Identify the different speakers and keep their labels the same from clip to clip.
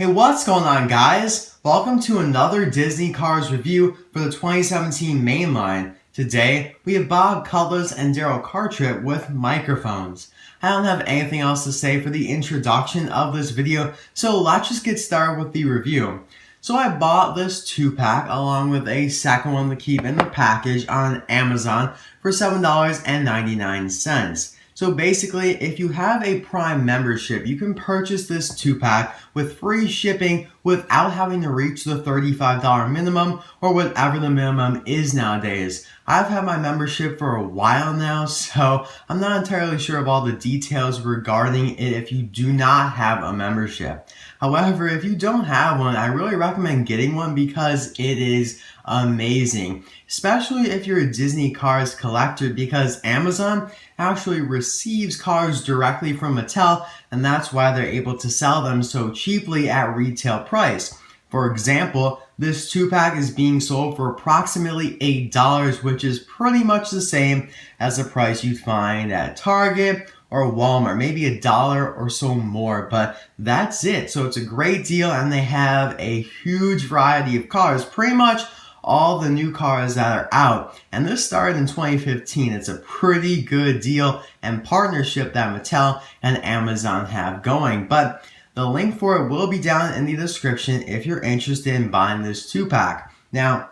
Speaker 1: Hey, what's going on, guys? Welcome to another Disney Cars review for the 2017 mainline. Today, we have Bob, Cutlass, and Darrell Cartrip with microphones. I don't have anything else to say for the introduction of this video, so let's just get started with the review. So I bought this 2-pack along with a second one to keep in the package on Amazon for $7.99. So basically, if you have a Prime membership, you can purchase this 2-pack with free shipping without having to reach the $35 minimum or whatever the minimum is nowadays. I've had my membership for a while now, so I'm not entirely sure of all the details regarding it if you do not have a membership. However, if you don't have one, I really recommend getting one because it is amazing, especially if you're a Disney Cars collector, because Amazon actually receives cars directly from Mattel, and that's why they're able to sell them so cheaply at retail price. For example, this 2-pack is being sold for approximately $8, which is pretty much the same as the price you'd find at Target or Walmart, maybe $1 or so more, but that's it. So it's a great deal, and they have a huge variety of cars, pretty much all the new cars that are out. And this started in 2015. It's a pretty good deal and partnership that Mattel and Amazon have going. But the link for it will be down in the description if you're interested in buying this 2-pack. Now,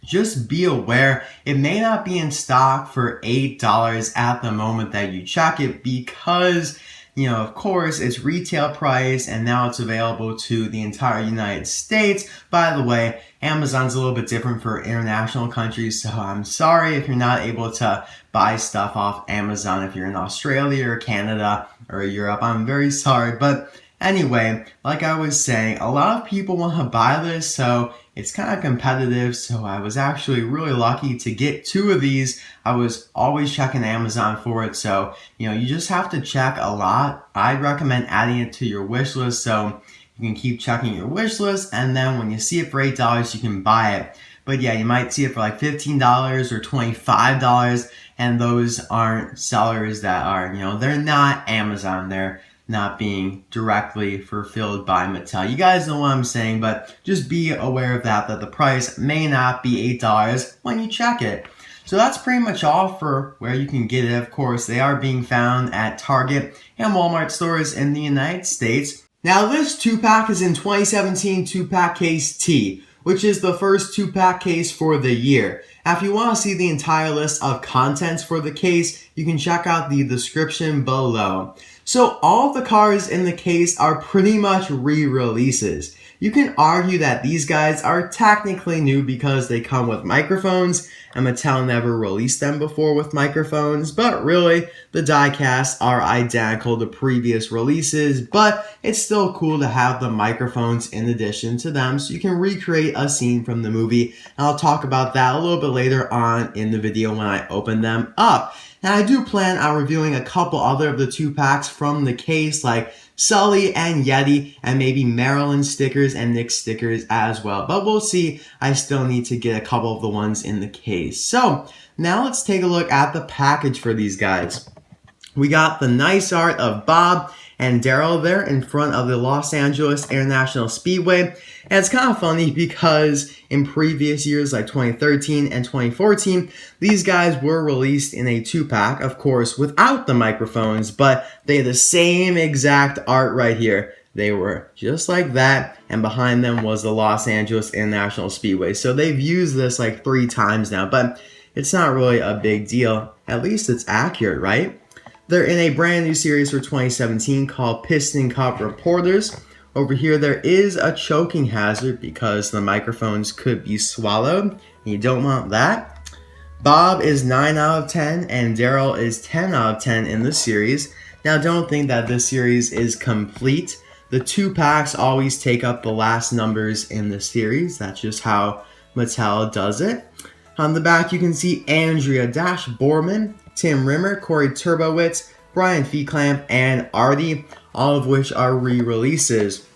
Speaker 1: just be aware, it may not be in stock for $8 at the moment that you check it because, of course, it's retail price and now it's available to the entire United States. By the way, Amazon's a little bit different for international countries, so I'm sorry if you're not able to buy stuff off Amazon if you're in Australia or Canada or Europe. I'm very sorry, but anyway, like I was saying, a lot of people want to buy this, so it's kind of competitive, so I was actually really lucky to get 2 of these. I was always checking Amazon for it, so, you just have to check a lot. I'd recommend adding it to your wish list, so you can keep checking your wish list, and then when you see it for $8, you can buy it. But yeah, you might see it for like $15 or $25, and those aren't sellers that are, they're not Amazon. They're not being directly fulfilled by Mattel. You guys know what I'm saying, but just be aware of that the price may not be $8 when you check it. So that's pretty much all for where you can get it. Of course, they are being found at Target and Walmart stores in the United States. Now, this 2-pack is in 2017 2-pack case T, which is the first 2-pack case for the year. Now, if you want to see the entire list of contents for the case, you can check out the description below. So all of the cars in the case are pretty much re-releases. You can argue that these guys are technically new because they come with microphones, and Mattel never released them before with microphones, but really, the die-casts are identical to previous releases, but it's still cool to have the microphones in addition to them so you can recreate a scene from the movie, and I'll talk about that a little bit later on in the video when I open them up. Now, I do plan on reviewing a couple other of the 2-packs from the case, like Sully and Yeti, and maybe Marilyn stickers and Nick stickers as well. But we'll see. I still need to get a couple of the ones in the case. So, now let's take a look at the package for these guys. We got the nice art of Bob and Darrell there in front of the Los Angeles International Speedway. And it's kind of funny because in previous years like 2013 and 2014, these guys were released in a 2-pack, of course, without the microphones, but they had the same exact art right here. They were just like that, and behind them was the Los Angeles International Speedway. So they've used this like 3 times now, but it's not really a big deal. At least it's accurate, right? They're in a brand new series for 2017 called Piston Cup Reporters. Over here, there is a choking hazard because the microphones could be swallowed, and you don't want that. Bob is 9 out of 10, and Darrell is 10 out of 10 in this series. Now, don't think that this series is complete. The 2-packs always take up the last numbers in the series. That's just how Mattel does it. On the back, you can see Andrea Dash Borman, Tim Rimmer, Corey Turbowitz, Brian Feeclamp, and Artie, all of which are re-releases.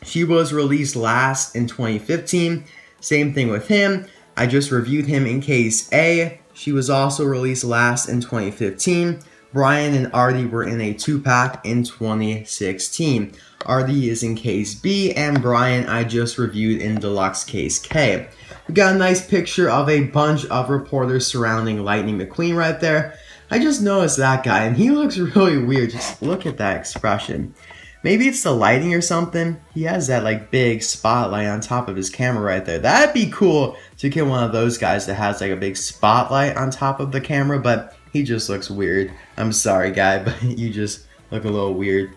Speaker 1: She was released last in 2015. Same thing with him. I just reviewed him in case A. She was also released last in 2015. Brian and Artie were in a 2-pack in 2016. Artie is in case B, and Brian I just reviewed in deluxe case K. We got a nice picture of a bunch of reporters surrounding Lightning McQueen right there. I just noticed that guy, and he looks really weird. Just look at that expression. Maybe it's the lighting or something. He has that like big spotlight on top of his camera right there. That'd be cool to get one of those guys that has like a big spotlight on top of the camera, but he just looks weird. I'm sorry, guy, but you just look a little weird.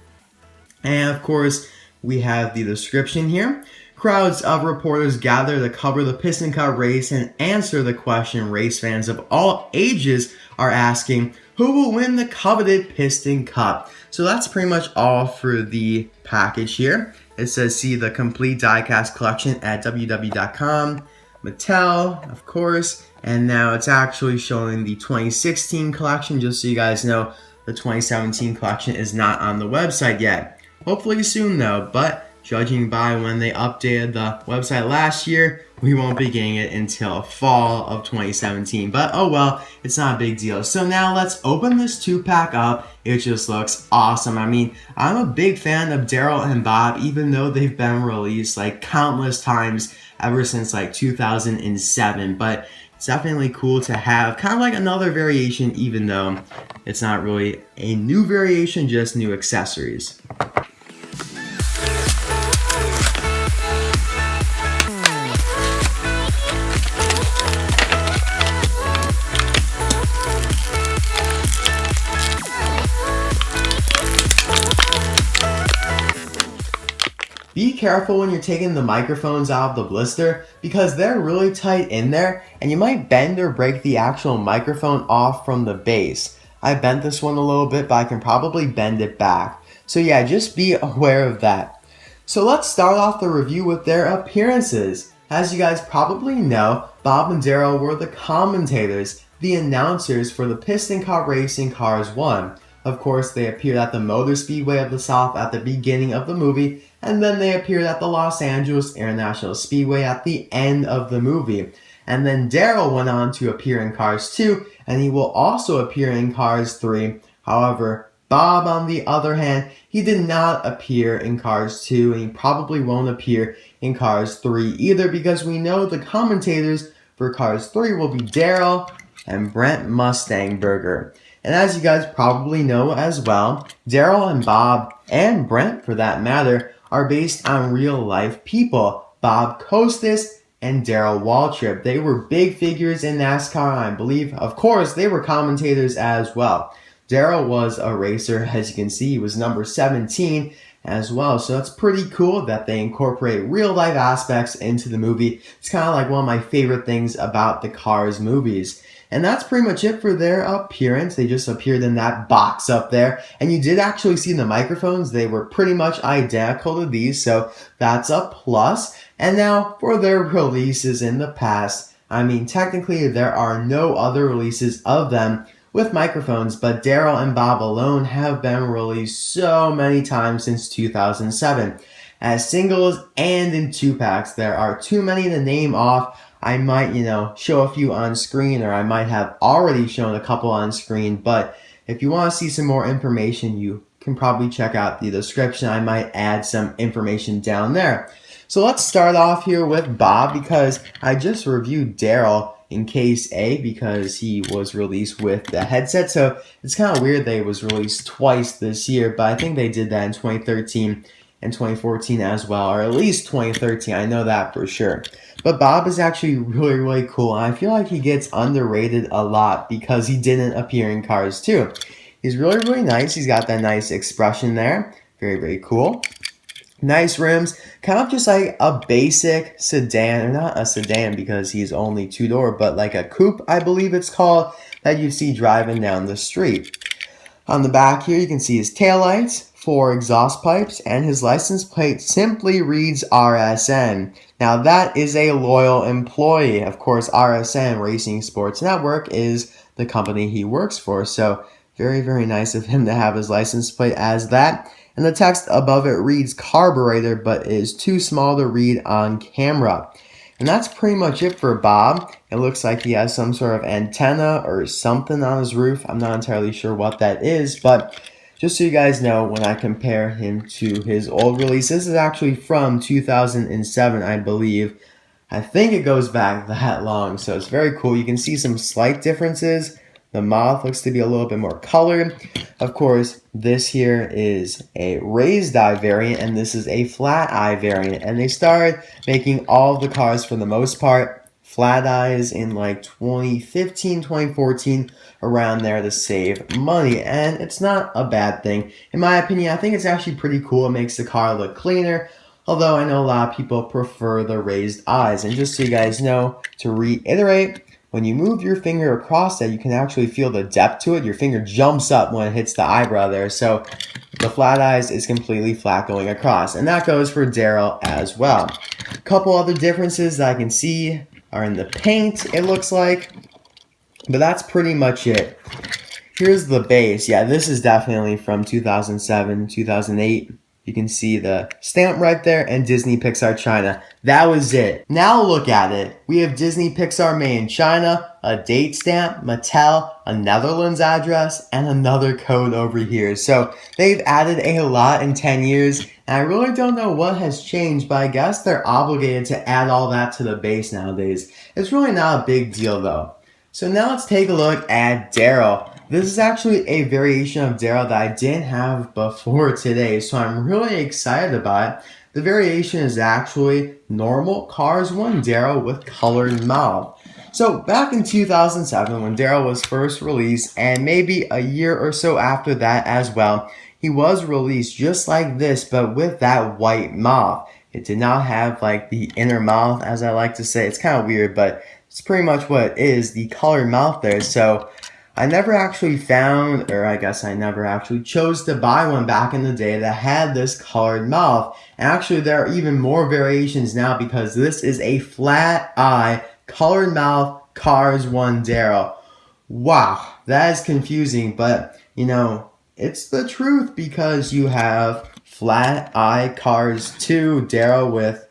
Speaker 1: And of course, we have the description here. Crowds of reporters gather to cover the Piston Cup race and answer the question race fans of all ages are asking, who will win the coveted Piston Cup? So that's pretty much all for the package here. It says see the complete diecast collection at www.com. Mattel, of course, and now it's actually showing the 2016 collection, just so you guys know the 2017 collection is not on the website yet. Hopefully soon though, but judging by when they updated the website last year, we won't be getting it until fall of 2017. But oh well, it's not a big deal. So now let's open this 2-pack up. It just looks awesome. I mean, I'm a big fan of Darrell and Bob, even though they've been released like countless times ever since like 2007. But it's definitely cool to have kind of like another variation, even though it's not really a new variation, just new accessories. Be careful when you're taking the microphones out of the blister because they're really tight in there and you might bend or break the actual microphone off from the base. I bent this one a little bit, but I can probably bend it back. So yeah, just be aware of that. So let's start off the review with their appearances. As you guys probably know, Bob and Darrell were the commentators, the announcers for the Piston Cup Racing Cars 1. Of course, they appeared at the Motor Speedway of the South at the beginning of the movie, and then they appeared at the Los Angeles International Speedway at the end of the movie. And then Darrell went on to appear in Cars 2, and he will also appear in Cars 3. However, Bob, on the other hand, he did not appear in Cars 2, and he probably won't appear in Cars 3 either, because we know the commentators for Cars 3 will be Darrell and Brent Mustangburger. And as you guys probably know as well, Darrell and Bob, and Brent for that matter, are based on real life people. Bob Costas and Darrell Waltrip. They were big figures in NASCAR, and I believe, of course, they were commentators as well. Darrell was a racer, as you can see, he was number 17 as well. So that's pretty cool that they incorporate real life aspects into the movie. It's kind of like one of my favorite things about the Cars movies. And that's pretty much it for their appearance. They just appeared in that box up there. And you did actually see the microphones. They were pretty much identical to these, so that's a plus. And now for their releases in the past. I mean, technically there are no other releases of them with microphones, but Darrell and Bob alone have been released so many times since 2007. As singles and in 2-packs, there are too many to name off. I might, show a few on screen, or I might have already shown a couple on screen, but if you want to see some more information, you can probably check out the description. I might add some information down there. So let's start off here with Bob, because I just reviewed Darrell in case A because he was released with the headset, so it's kind of weird that he was released twice this year, but I think they did that in 2013 and 2014 as well, or at least 2013, I know that for sure. But Bob is actually really, really cool, and I feel like he gets underrated a lot because he didn't appear in Cars 2. He's really, really nice. He's got that nice expression there. Very, very cool. Nice rims. Kind of just like a basic sedan, or not a sedan because he's only 2-door, but like a coupe, I believe it's called, that you see driving down the street. On the back here, you can see his taillights, 4 exhaust pipes, and his license plate simply reads RSN. Now that is a loyal employee. Of course, RSN, Racing Sports Network, is the company he works for. So very, very nice of him to have his license plate as that. And the text above it reads carburetor, but is too small to read on camera. And that's pretty much it for Bob. It looks like he has some sort of antenna or something on his roof. I'm not entirely sure what that is, but just so you guys know, when I compare him to his old release, this is actually from 2007, I believe. I think it goes back that long, so it's very cool. You can see some slight differences. The moth looks to be a little bit more colored. Of course, this here is a raised eye variant, and this is a flat eye variant. And they started making all of the cars, for the most part, flat eyes in like 2015, 2014, around there to save money. And it's not a bad thing. In my opinion, I think it's actually pretty cool. It makes the car look cleaner. Although I know a lot of people prefer the raised eyes. And just so you guys know, to reiterate, when you move your finger across that, you can actually feel the depth to it. Your finger jumps up when it hits the eyebrow there. So the flat eyes is completely flat going across. And that goes for Darrell as well. A couple other differences that I can see are in the paint, it looks like. But that's pretty much it. Here's the base. Yeah, this is definitely from 2007, 2008. You can see the stamp right there and Disney Pixar China. That was it. Now look at it. We have Disney Pixar made in China, a date stamp, Mattel, a Netherlands address, and another code over here. So they've added a lot in 10 years. And I really don't know what has changed, but I guess they're obligated to add all that to the base nowadays. It's really not a big deal though. So now let's take a look at Darrell. This is actually a variation of Darrell that I didn't have before today, so I'm really excited about it. The variation is actually normal Cars 1 Darrell with colored mouth. So back in 2007, when Darrell was first released, and maybe a year or so after that as well, he was released just like this, but with that white mouth. It did not have like the inner mouth, as I like to say. It's kind of weird, but it's pretty much what it is, the colored mouth there. So I never actually found, or I guess I never actually chose to buy one back in the day that had this colored mouth. And actually there are even more variations now because this is a flat eye, colored mouth, Cars 1 Darrell. Wow, that is confusing, but you know, it's the truth because you have flat eye Cars 2 Darrell with,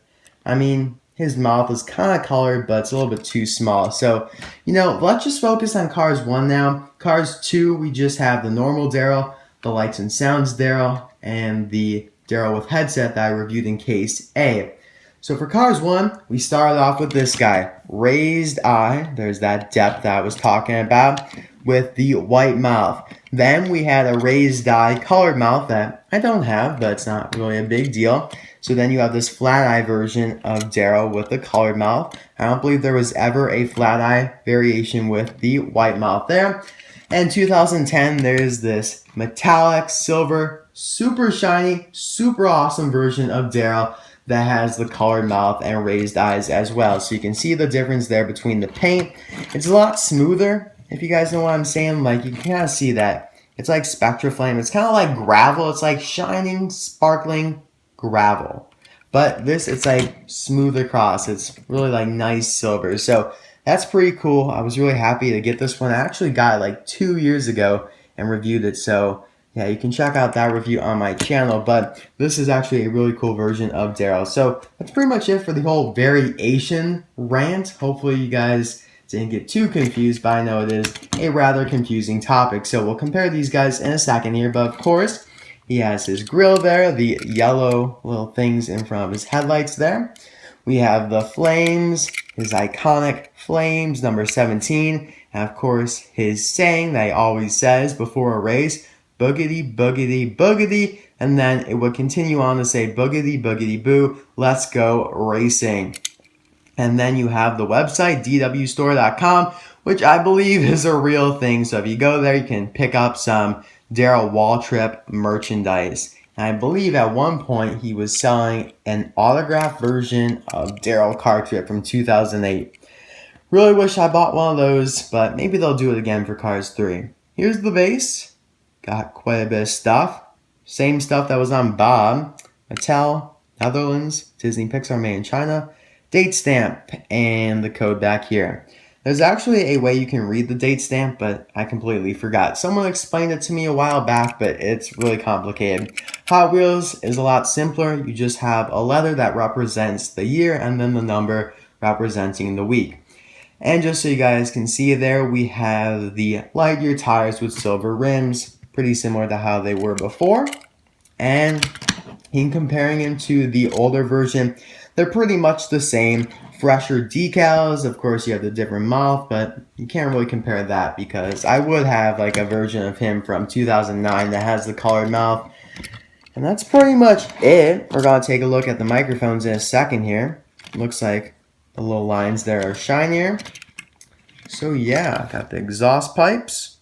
Speaker 1: his mouth is kind of colored, but it's a little bit too small. So, let's just focus on Cars 1 now. Cars 2, we just have the normal Darrell, the Lights and Sounds Darrell, and the Darrell with headset that I reviewed in Case A. So for Cars 1, we started off with this guy. Raised eye, there's that depth that I was talking about, with the white mouth. Then we had a raised eye colored mouth that I don't have, but it's not really a big deal. So then you have this flat eye version of Darrell with the colored mouth. I don't believe there was ever a flat eye variation with the white mouth there. And 2010, there's this metallic silver, super shiny, super awesome version of Darrell that has the colored mouth and raised eyes as well. So you can see the difference there between the paint. It's a lot smoother, if you guys know what I'm saying. Like, you can kind of see that. It's like Spectra Flame. It's kind of like gravel. It's like shining, sparkling gravel. But this, it's like smooth across. It's really like nice silver. So that's pretty cool. I was really happy to get this one. I actually got it like 2 years ago and reviewed it. So yeah, you can check out that review on my channel. But this is actually a really cool version of Darrell. So that's pretty much it for the whole variation rant. Hopefully you guys didn't get too confused, but I know it is a rather confusing topic. So we'll compare these guys in a second here. But of course, he has his grill there, the yellow little things in front of his headlights there. We have the flames, his iconic flames, number 17. And of course, his saying that he always says before a race, boogity, boogity, boogity. And then it would continue on to say boogity, boogity, boo, let's go racing. And then you have the website, dwstore.com, which I believe is a real thing. So if you go there, you can pick up some Darrell Waltrip merchandise. And I believe at one point he was selling an autographed version of Darrell Cartrip from 2008. Really wish I bought one of those, but maybe they'll do it again for Cars 3. Here's the base. Got quite a bit of stuff. Same stuff that was on Bob. Mattel, Netherlands, Disney Pixar made in China. Date stamp and the code back here. There's actually a way you can read the date stamp, but I completely forgot. Someone explained it to me a while back, but it's really complicated. Hot Wheels is a lot simpler. You just have a letter that represents the year and then the number representing the week. And just so you guys can see there, we have the Lightyear tires with silver rims. pretty similar to how they were before. And in comparing him to the older version, they're pretty much the same. Fresher decals, of course you have the different mouth, but you can't really compare that because I would have like a version of him from 2009 that has the colored mouth. And that's pretty much it. We're going to take a look at the microphones in a second here. Looks like the little lines there are shinier. So yeah, got the exhaust pipes.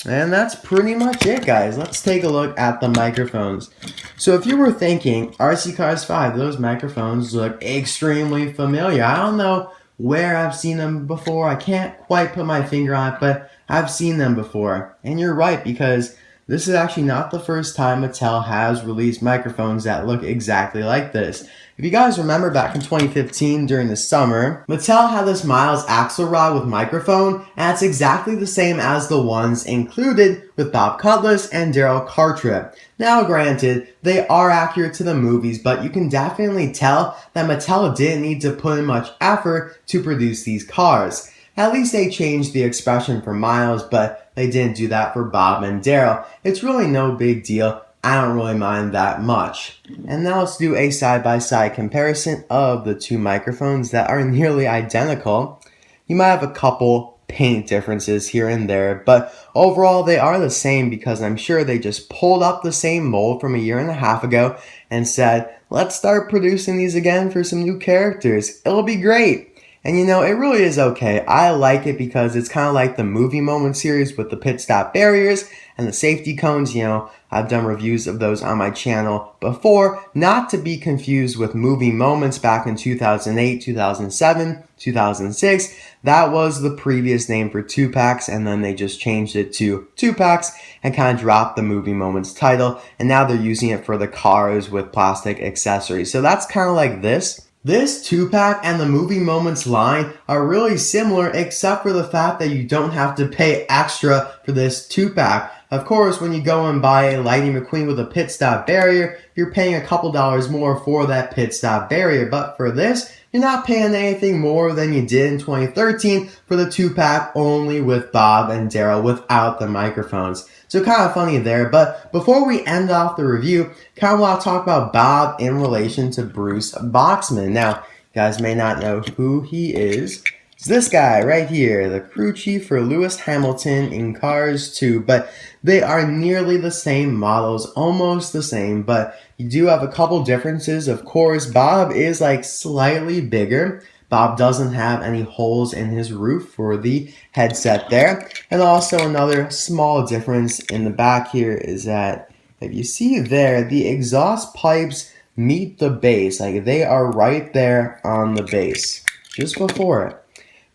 Speaker 1: And that's pretty much it, guys. Let's take a look at the microphones. So if you were thinking, RC Cars 5, those microphones look extremely familiar. I don't know where I've seen them before. I can't quite put my finger on it, but I've seen them before. And you're right, because this is actually not the first time Mattel has released microphones that look exactly like this. If you guys remember back in 2015 during the summer, Mattel had this Miles Axelrod with microphone, and it's exactly the same as the ones included with Bob Cutlass and Darrell Cartrip. Now granted, they are accurate to the movies, but you can definitely tell that Mattel didn't need to put in much effort to produce these cars. At least they changed the expression for Miles, but they didn't do that for Bob and Darrell. It's really no big deal. I don't really mind that much. And now let's do a side-by-side comparison of the two microphones that are nearly identical. You might have a couple paint differences here and there, but overall they are the same because I'm sure they just pulled up the same mold from a year and a half ago and said, let's start producing these again for some new characters. It'll be great. And you know, it really is okay. I like it because it's kind of like the movie moment series with the pit stop barriers and the safety cones. You know, I've done reviews of those on my channel before, not to be confused with movie moments back in 2008, 2007, 2006. That was the previous name for 2-packs, and then they just changed it to 2-packs and kind of dropped the movie moments title, and now they're using it for the cars with plastic accessories. So that's kind of like this. This 2-pack and the movie moments line are really similar except for the fact that you don't have to pay extra for this 2-pack. Of course, when you go and buy a Lightning McQueen with a pit stop barrier, you're paying a couple dollars more for that pit stop barrier. But for this, you're not paying anything more than you did in 2013 for the 2-pack only with Bob and Darrell without the microphones. So kind of funny there, but before we end off the review, kind of want to talk about Bob in relation to Bruce Boxman. Now, you guys may not know who he is. It's this guy right here, the crew chief for Lewis Hamilton in Cars 2, but they are nearly the same models, almost the same, but you do have a couple differences. Of course, Bob is like slightly bigger. Bob doesn't have any holes in his roof for the headset there. And also another small difference in the back here is that if you see there, the exhaust pipes meet the base. Like they are right there on the base, just before it.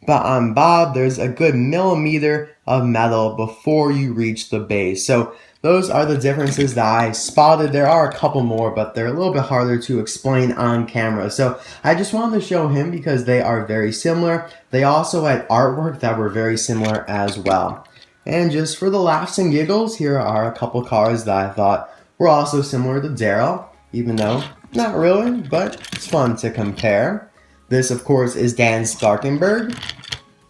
Speaker 1: But on Bob, there's a good millimeter of metal before you reach the base. So those are the differences that I spotted. There are a couple more, but they're a little bit harder to explain on camera. So I just wanted to show him because they are very similar. They also had artwork that were very similar as well. And just for the laughs and giggles, here are a couple cars that I thought were also similar to Darrell, even though not really, but it's fun to compare. This, of course, is Dan Starkenberg.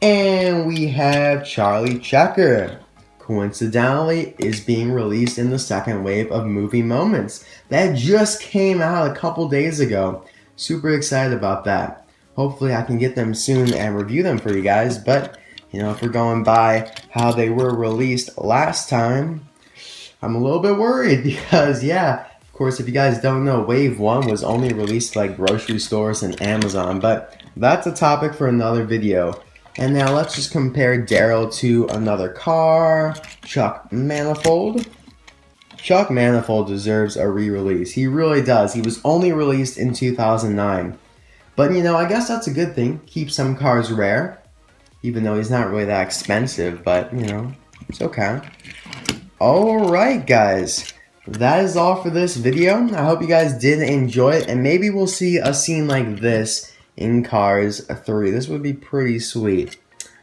Speaker 1: And we have Charlie Checker. Coincidentally, is being released in the second wave of movie moments. That just came out a couple days ago. Super excited about that. Hopefully I can get them soon and review them for you guys. But, you know, if we're going by how they were released last time, I'm a little bit worried because, yeah, of course, if you guys don't know, Wave 1 was only released like grocery stores and Amazon, but that's a topic for another video. And now let's just compare Darrell to another car, Chuck Manifold. Chuck Manifold deserves a re-release. He really does. He was only released in 2009. But, you know, I guess that's a good thing. Keep some cars rare, even though he's not really that expensive, but, you know, it's okay. Alright, guys. That is all for this video. I hope you guys did enjoy it, and maybe we'll see a scene like this in Cars 3. This would be pretty sweet.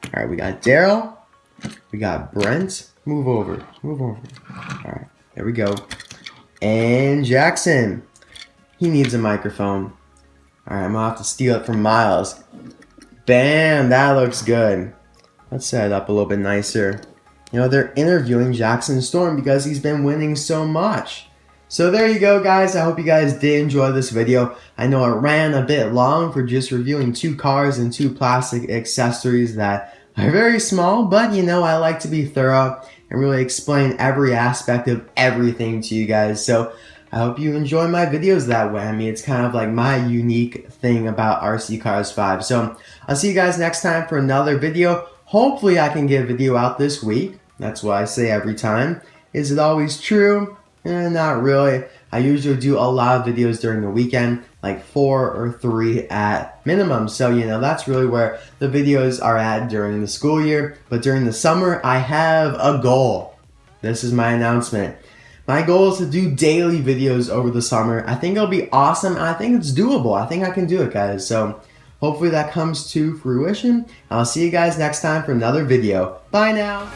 Speaker 1: Alright, we got Darrell. We got Brent. Move over. Move over. Alright, there we go. And Jackson. He needs a microphone. Alright, I'm gonna have to steal it from Miles. Bam! That looks good. Let's set it up a little bit nicer. they're interviewing Jackson Storm because he's been winning so much. So there you go, guys. I hope you guys did enjoy this video. I know it ran a bit long for just reviewing 2 cars and 2 plastic accessories that are very small, but I like to be thorough and really explain every aspect of everything to you guys. So I hope you enjoy my videos that way. I mean, it's kind of like my unique thing about RC Cars 5. So I'll see you guys next time for another video. Hopefully I can get a video out this week. That's what I say every time. Is it always true? Not really. I usually do a lot of videos during the weekend, like 4 or 3 at minimum. So, that's really where the videos are at during the school year. But during the summer, I have a goal. This is my announcement. My goal is to do daily videos over the summer. I think it'll be awesome. I think it's doable. I think I can do it, guys. So hopefully that comes to fruition. I'll see you guys next time for another video. Bye now.